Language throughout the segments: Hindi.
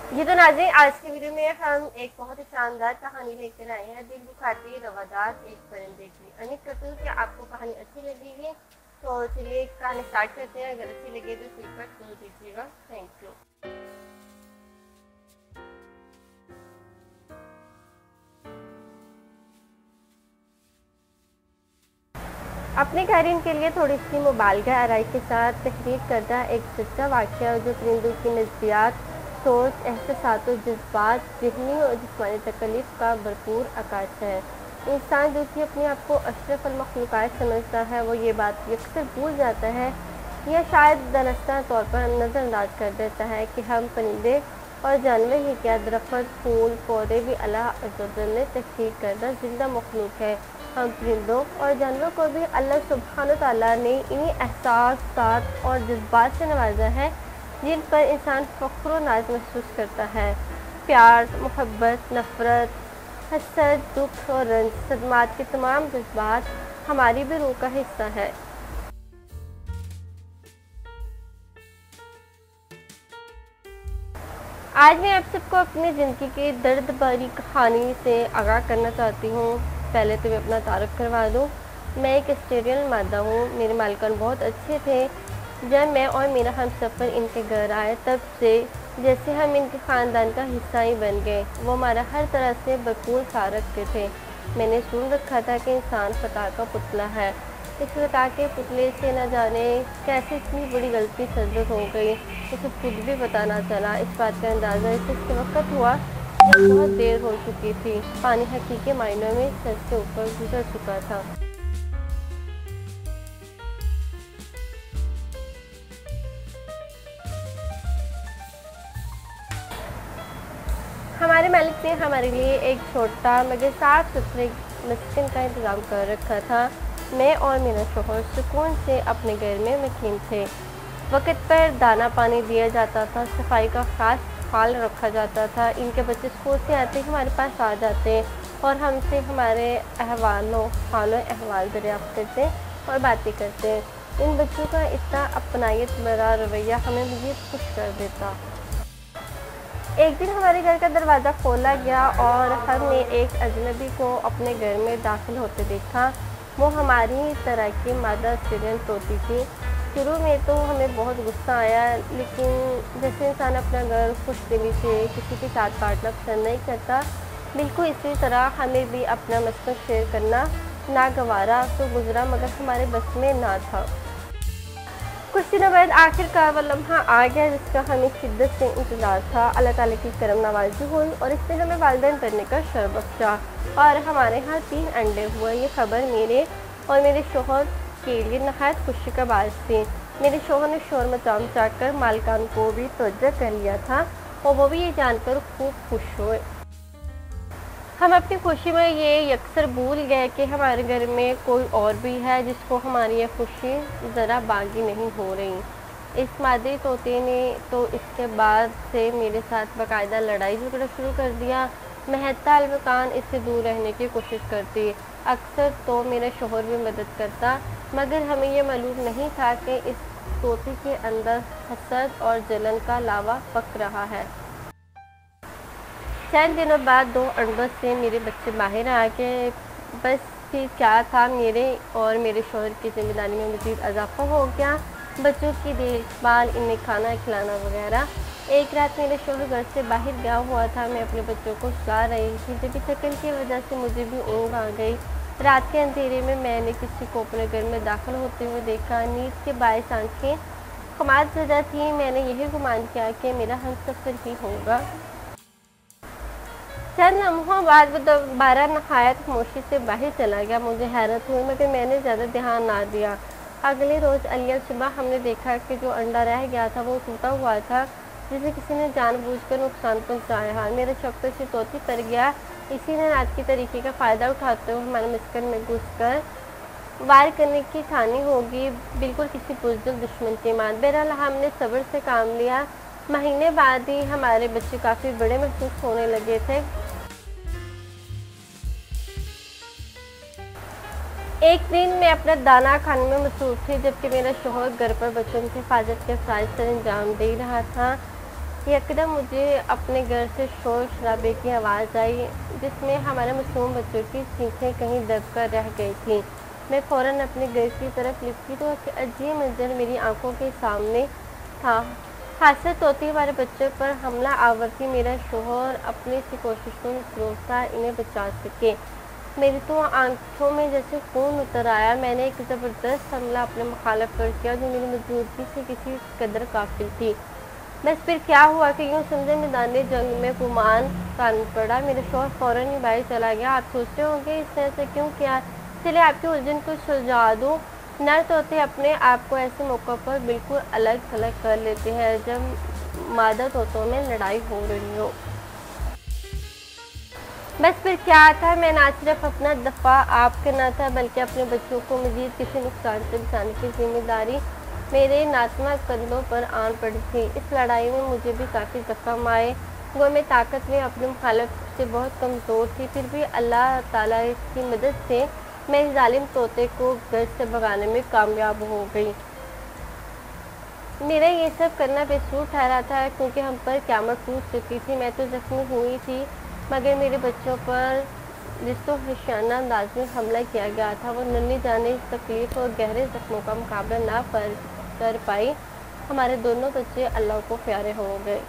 ये तो नाज़रीन, आज की वीडियो में हम एक बहुत ही शानदार कहानी लेकर आए हैं, दिल दुखाती रवादार एक परिंदे की। उम्मीद करती हूँ कि आपको कहानी अच्छी लगेगी। तो चलिए कहानी स्टार्ट करते हैं। अगर अच्छी लगे तो फीडबैक जरूर दीजिएगा। Thank you. अपने कहरीन के लिए थोड़ी सी मुबालगा आराई के साथ तहरीर करदा एक सच्चा वाक़या जो परिंदों की नज़रियात, सोच, एहसास और जज्बात, ज़हनी और जिस्मानी तकलीफ का भरपूर अक्स है। इंसान जो कि अपने आप को अशरफ मखलूक़ात समझता है, वो ये बात अक्सर भूल जाता है या शायद दानिस्ता तौर पर नज़रअंदाज कर देता है कि हम परिंदे और जानवर ही क्या, दरख्त, फूल, पौधे भी अल्लाह अज़्ज़ व जल ने तख्लीक करदा ज़िंदा मखलूक है। हम परिंदों और जानवरों को भी अल्लाह सुब्हान व तआला ने इन्हीं एहसासात और जज्बात से नवाजा है जिन पर इंसान फ़ख्र व नाज महसूस करता है। प्यार, मोहब्बत, नफ़रत, हसद, दुख और रंज, सदमात के तमाम जज्बात हमारी भी रूह का हिस्सा है। आज मैं आप सबको अपनी ज़िंदगी की दर्द भरी कहानी से आगाह करना चाहती हूँ। पहले तो मैं अपना तारुफ करवा दूँ। मैं एक ऑस्ट्रेलियन मादा हूँ। मेरे मालिकान बहुत अच्छे थे। जब मैं और मेरा हमसफ़र इनके घर आए, तब से जैसे हम इनके ख़ानदान का हिस्सा ही बन गए। वो हमारा हर तरह से भरपूर ख्याल रखते थे। मैंने सुन रखा था कि इंसान ख़ता का पुतला है। इस ख़ता के पुतले से न जाने कैसे इतनी बड़ी गलती सरजद हो गई, उसे खुद भी पता ना चला। इस बात का अंदाज़ा इसके वक़्त हुआ जब बहुत देर हो चुकी थी। पानी हकीकी मायनों में सर से ऊपर गुजर चुका था। हमारे मालिक ने हमारे लिए एक छोटा मगर साफ सुथरे मस्कन का इंतज़ाम कर रखा था। मैं और मेरा शोहर सुकून से अपने घर में मकीन थे। वक़्त पर दाना पानी दिया जाता था, सफाई का ख़ास ख्याल रखा जाता था। इनके बच्चे स्कूल से आते ही हमारे पास आ जाते और हमसे हमारे हालो अहवाल दरियाफ़्त करते और बातें करते। इन बच्चों का इतना अपनायत भरा रवैया हमें मज़ीद खुश कर देता। एक दिन हमारे घर का दरवाज़ा खोला गया और हमने एक अजनबी को अपने घर में दाखिल होते देखा। वो हमारी तरह की मादा ऑस्ट्रेलियन तोती थी। शुरू में तो हमें बहुत गुस्सा आया, लेकिन जैसे इंसान अपना घर खुशदिली से किसी के साथ बांटना पसंद नहीं करता, बिल्कुल इसी तरह हमें भी अपना मस्कन शेयर करना नागवारा तो गुजरा, मगर हमारे बस में ना था। कुछ दिनों बाद आखिरकार वो लम्हा आ गया जिसका हमें शिद्दत से इंतज़ार था। अल्लाह ताला की करम नवाज़ी हुई और इसने हमें वालिदैन बनने का शर्फ बख्शा और हमारे यहाँ 3 अंडे हुए। ये खबर मेरे और मेरे शोहर के लिए नहायत खुशी का बायस थी। मेरे शोहर ने शोर मचा कर मालिकान को भी तवज्जो कर लिया था और वो भी ये जानकर खूब खुश हुए। हम अपनी खुशी में ये अक्सर भूल गए कि हमारे घर में कोई और भी है जिसको हमारी ये खुशी ज़रा बागी नहीं हो रही। इस मादी तोते ने तो इसके बाद से मेरे साथ बाकायदा लड़ाई झगड़ा शुरू कर दिया। मैं हत्ता-अल-इम्कान इससे दूर रहने की कोशिश करती। अक्सर तो मेरा शोहर भी मदद करता, मगर हमें ये मालूम नहीं था कि इस तोते के अंदर हसद और जलन का लावा पक रहा है। चंद दिनों बाद 2 अंडों से मेरे बच्चे बाहर आ गए। बस फिर क्या था, मेरे और मेरे शौहर की ज़िम्मेदारी में मज़ीद इजाफ़ा हो गया। बच्चों की देखभाल, इन्हें खाना खिलाना वगैरह। एक रात मेरे शौहर घर से बाहर गया हुआ था। मैं अपने बच्चों को सुला रही थी जब थकन की वजह से मुझे भी ऊँघ आ गई। रात के अंधेरे में मैंने किसी को अपने घर में दाखिल होते हुए देखा। नींद के बायस आँखें कमाद ज़दा थी। मैंने यही गुमान किया कि मेरा हमसफ़र ही होगा। चंद लम्हों बाद वो दोबारा नहायत खामोशी से बाहर चला गया। मुझे हैरत हुई, मगर मैंने ज़्यादा ध्यान ना दिया। अगले रोज़ अलिया सुबह हमने देखा कि जो अंडा रह गया था वो टूटा हुआ था, जिसे किसी ने जानबूझकर नुकसान पहुँचाया। मेरा शक तो इसी तोती पर गया। इसी ने रात की तरीके का फ़ायदा उठाते हुए हमारे मस्कन में घुसकर वार करने की ठानी होगी, बिल्कुल किसी बुज़दिल दुश्मन की मात। बहरहाल हमने सब्र से काम लिया। महीने बाद ही हमारे बच्चे काफ़ी बड़े महसूस होने लगे थे। एक दिन मैं अपना दाना खाने में मसरूफ़ थी, जबकि मेरा शौहर घर पर बच्चों की हिफाजत के फ़राइज़ सर अंजाम दे रहा था। यकदम मुझे अपने घर से शोर शराबे की आवाज़ आई, जिसमें हमारे मासूम बच्चों की चीखें कहीं दब कर रह गई थी। मैं फ़ौरन अपने घर की तरफ लिपटी तो एक अजीब मंजर मेरी आंखों के सामने था। हादसे तोते हमारे बच्चों पर हमला आवर थी। मेरा शोहर अपनी सी कोशिशों में परोसा इन्हें बचा सके। मेरी तो आंखों में जैसे खून उतर आया। मैंने एक ज़बरदस्त हमला अपने मुखालिफ पर किया, जो मेरी मौजूदगी से किसी कदर काफिल थी। बस फिर क्या हुआ कि यूँ समझे मैदान जंग में गुमान कान पड़ा। मेरा शौहर फ़ौरन ही बाहर चला गया। आप सोचते होंगे इसने ऐसा क्यों किया? चलिए आपकी उलझन को सुलझा दूँ। नर तोते अपने आप को ऐसे मौक़ों पर बिल्कुल अलग थलग कर लेते हैं जब मादा तोतों में लड़ाई हो रही हो। बस फिर क्या था, मैं ना सिर्फ अपना दफ़ा आप करना था, बल्कि अपने बच्चों को मज़ीद किसी नुकसान से बचाने की ज़िम्मेदारी मेरे नाज़ुक कंधों पर आन पड़ी थी। इस लड़ाई में मुझे भी काफ़ी ज़ख्म आए। वो मैं ताकत में अपने मुखालिफ से बहुत कमज़ोर थी, फिर भी अल्लाह ताला की मदद से मैं इस ज़ालिम तोते को घर से भगाने में कामयाब हो गई। मेरा ये सब करना बेसूर ठहरा था, क्योंकि हम पर क़यामत टूट चुकी थी। मैं तो ज़ख्मी हुई थी, मगर मेरे बच्चों पर जिस वहशियाना अंदाज में हमला किया गया था, वो नन्ही जाने इस तकलीफ़ और गहरे ज़ख्मों का मुकाबला ना कर पाई। हमारे दोनों बच्चे अल्लाह को प्यारे हो गए।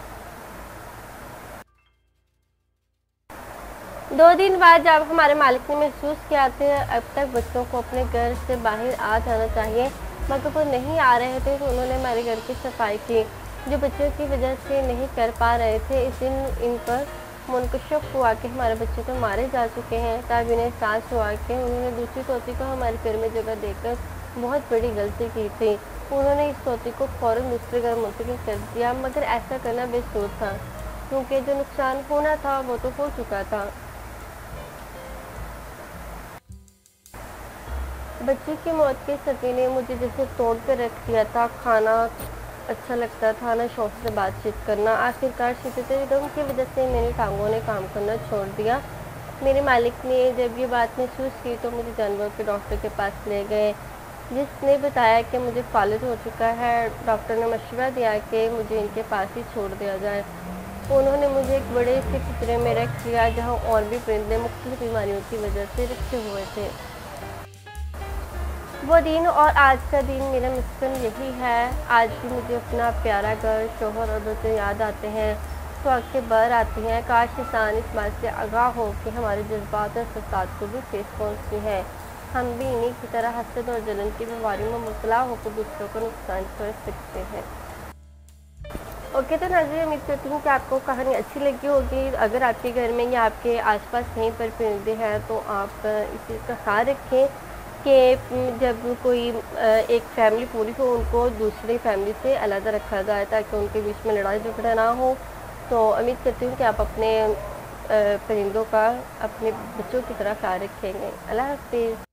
2 दिन बाद जब हमारे मालिक ने महसूस किया कि अब तक बच्चों को अपने घर से बाहर आ जाना चाहिए, मगर वो नहीं आ रहे थे, तो उन्होंने हमारे घर की सफाई की, जो बच्चों की वजह से नहीं कर पा रहे थे। इस दिन इन पर मुनकशिफ हुआ कि हमारे बच्चे तो मारे जा चुके हैं। तब इन्हें एहसास हुआ कि उन्होंने दूसरी तोती को हमारे घर में जगह देकर बहुत बड़ी गलती की थी। उन्होंने इस तोती को फ़ौरन दूसरे घर मुंतकिल कर दिया, मगर ऐसा करना बेसूर था, क्योंकि जो नुकसान होना था वो तो हो चुका था। बच्चे की मौत के सदमे ने मुझे जैसे तोड़ कर रख दिया था। खाना अच्छा लगता था, ना शौक से बातचीत करना। आखिरकार शिद्दत गम की वजह से मेरी टांगों ने काम करना छोड़ दिया। मेरे मालिक ने जब ये बात महसूस की तो मुझे जानवर के डॉक्टर के पास ले गए, जिसने बताया कि मुझे फालिज हो चुका है। डॉक्टर ने मशवरा दिया कि मुझे इनके पास ही छोड़ दिया जाए। उन्होंने मुझे एक बड़े से पिंजरे में रख दिया, जहाँ और भी परिंदे मुख्तलिफ बीमारियों की वजह से रखे हुए थे। वो दिन और आज का दिन मेरा मिशन यही है। आज भी मुझे अपना प्यारा घर, शोहर और बच्चे याद आते हैं तो आंखें भर आती हैं। काश इंसान इस बात से आगाह हो कि हमारे जज्बात और फसाद को भी ठेस पहुँचती है। हम भी इन्हीं की तरह हसद और जलन की बीमारियों में मुब्तला होकर दूसरों को नुकसान कर सकते हैं। ओके, तो नाज़रीन, उम्मीद करती हूँ कि आपको कहानी अच्छी लगी होगी। अगर आपके घर में या आपके आसपास कहीं पर परिंदे हैं तो आप इस चीज़ का ख्याल रखें कि जब कोई एक फैमिली पूरी हो, उनको दूसरी फैमिली से अलग रखा जाए, ताकि उनके बीच में लड़ाई झगड़ा ना हो। तो उम्मीद करती हूँ कि आप अपने परिंदों का अपने बच्चों की तरह ख्याल रखेंगे। अल्लाह हाफ़िज़।